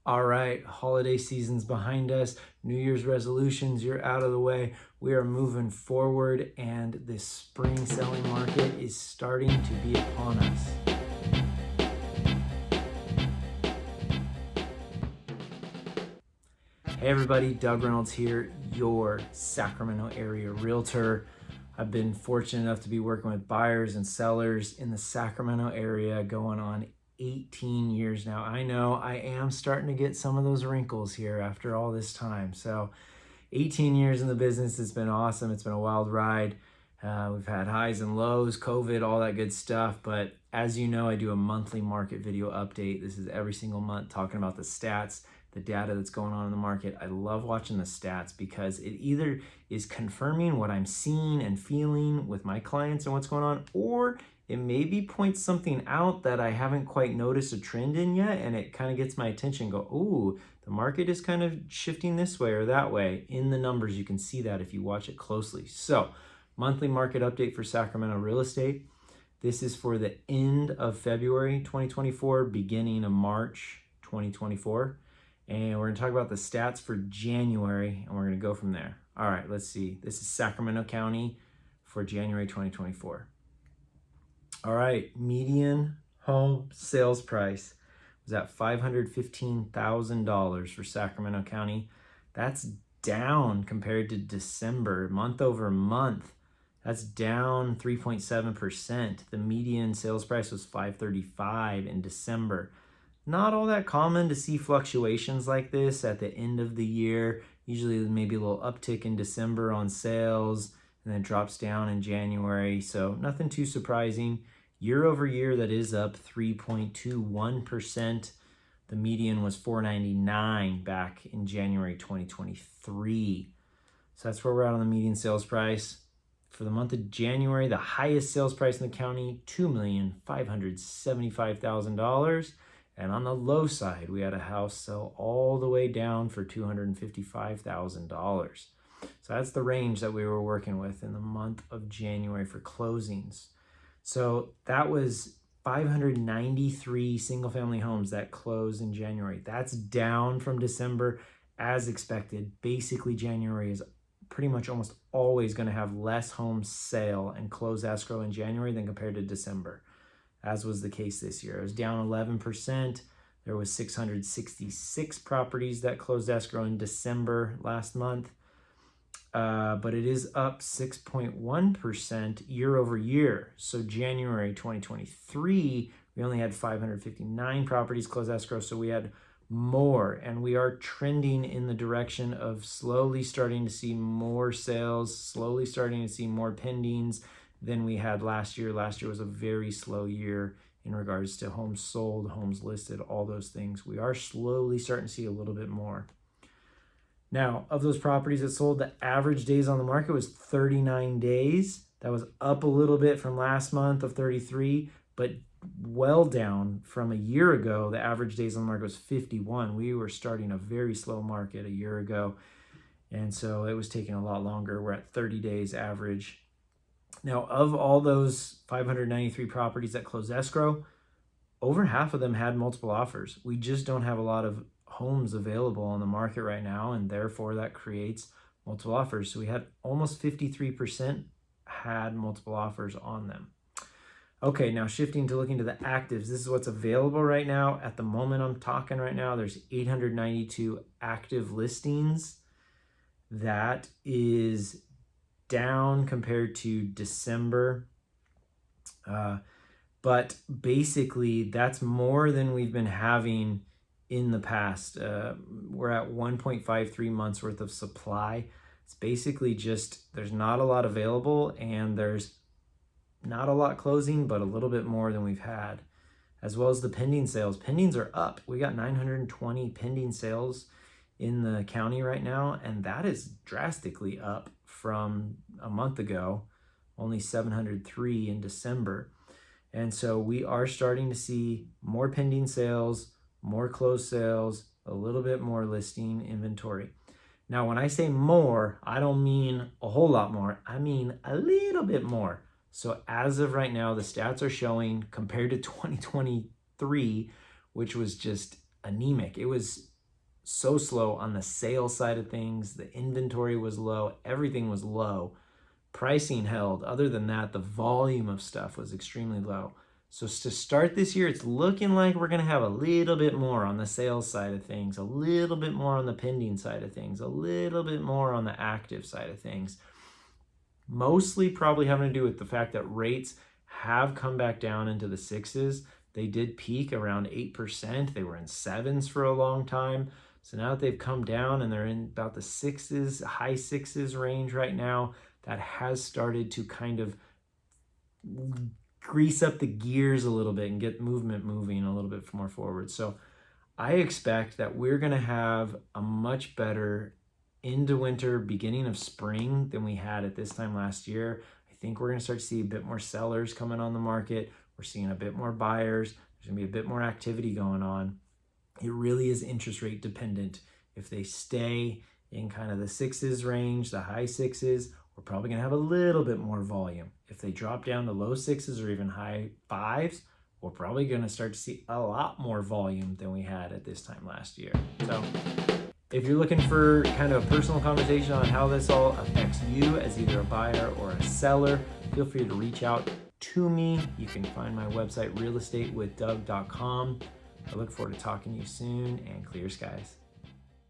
All right, holiday season's behind us. New Year's resolutions, you're out of the way. We are moving forward, and this spring selling market is starting to be upon us. Hey everybody, Doug Reynolds here, your Sacramento area realtor. I've been fortunate enough to be working with buyers and sellers in the Sacramento area going on 18 years now. I know I am starting to get some of those wrinkles here after all this time. So 18 years in the business, it's been awesome. It's been a wild ride. We've had highs and lows, COVID, all that good stuff. But as you know, I do a monthly market video update. This is every single month talking about the stats, the data that's going on in the market. I love watching the stats because it either is confirming what I'm seeing and feeling with my clients and what's going on, or it maybe points something out that I haven't quite noticed a trend in yet, and it kind of gets my attention. Go, ooh, the market is kind of shifting this way or that way. In the numbers, you can see that if you watch it closely. So, monthly market update for Sacramento real estate. This is for the end of February 2024, beginning of March 2024. And we're going to talk about the stats for January, and we're going to go from there. All right, let's see. This is Sacramento County for January 2024. All right, median home sales price was at $515,000 for Sacramento County. That's down compared to December, month over month. That's down 3.7%. The median sales price was $535,000 in December. Not all that common to see fluctuations like this at the end of the year. Usually maybe a little uptick in December on sales and then drops down in January. So nothing too surprising. Year over year, that is up 3.21%. The median was $499,000 back in January 2023. So that's where we're at on the median sales price. For the month of January, the highest sales price in the county, $2,575,000. And on the low side, we had a house sell all the way down for $255,000. So that's the range that we were working with in the month of January for closings. So that was 593 single-family homes that closed in January. That's down from December as expected. Basically, January is pretty much almost always going to have less homes sale and close escrow in January than compared to December, as was the case this year. It was down 11%. There was 666 properties that closed escrow in December last month. But it is up 6.1% year over year. So January 2023, we only had 559 properties close escrow, so we had more. And we are trending in the direction of slowly starting to see more sales, slowly starting to see more pendings than we had last year. Last year was a very slow year in regards to homes sold, homes listed, all those things. We are slowly starting to see a little bit more. Now, of those properties that sold, the average days on the market was 39 days. That was up a little bit from last month of 33, but well down from a year ago. The average days on the market was 51. We were starting a very slow market a year ago, and so it was taking a lot longer. We're at 30 days average. Now, of all those 593 properties that closed escrow, over half of them had multiple offers. We just don't have a lot of homes available on the market right now, and therefore that creates multiple offers. So we had almost 53% had multiple offers on them. Okay, now shifting to looking to the actives. This is what's available right now. At the moment I'm talking right now, there's 892 active listings. That is down compared to December. But basically that's more than we've been having in the past. We're at 1.53 months worth of supply. It's basically just there's not a lot available, and there's not a lot closing, but a little bit more than we've had, as well as the pending sales. Pendings are up. We got 920 pending sales in the county right now, and that is drastically up from a month ago, only 703 in December. And so we are starting to see more pending sales, more closed sales, a little bit more listing inventory. Now, when I say more, I don't mean a whole lot more. I mean a little bit more. So as of right now, the stats are showing compared to 2023, which was just anemic. It was so slow on the sales side of things. The inventory was low, everything was low. Pricing held. Other than that, the volume of stuff was extremely low. So to start this year, it's looking like we're going to have a little bit more on the sales side of things, a little bit more on the pending side of things, a little bit more on the active side of things. Mostly probably having to do with the fact that rates have come back down into the sixes. They did peak around 8%. They were in sevens for a long time. So now that they've come down and they're in about the sixes, high sixes range right now, that has started to kind of grease up the gears a little bit and get movement moving a little bit more forward. So I expect that we're going to have a much better into winter, beginning of spring than we had at this time last year. I think we're going to start to see a bit more sellers coming on the market. We're seeing a bit more buyers. There's going to be a bit more activity going on. It really is interest rate dependent. If they stay in kind of the sixes range, the high sixes, we're probably going to have a little bit more volume. If they drop down to low sixes or even high fives, we're probably going to start to see a lot more volume than we had at this time last year. So if you're looking for kind of a personal conversation on how this all affects you as either a buyer or a seller, feel free to reach out to me. You can find my website, realestatewithdoug.com. I look forward to talking to you soon, and clear skies.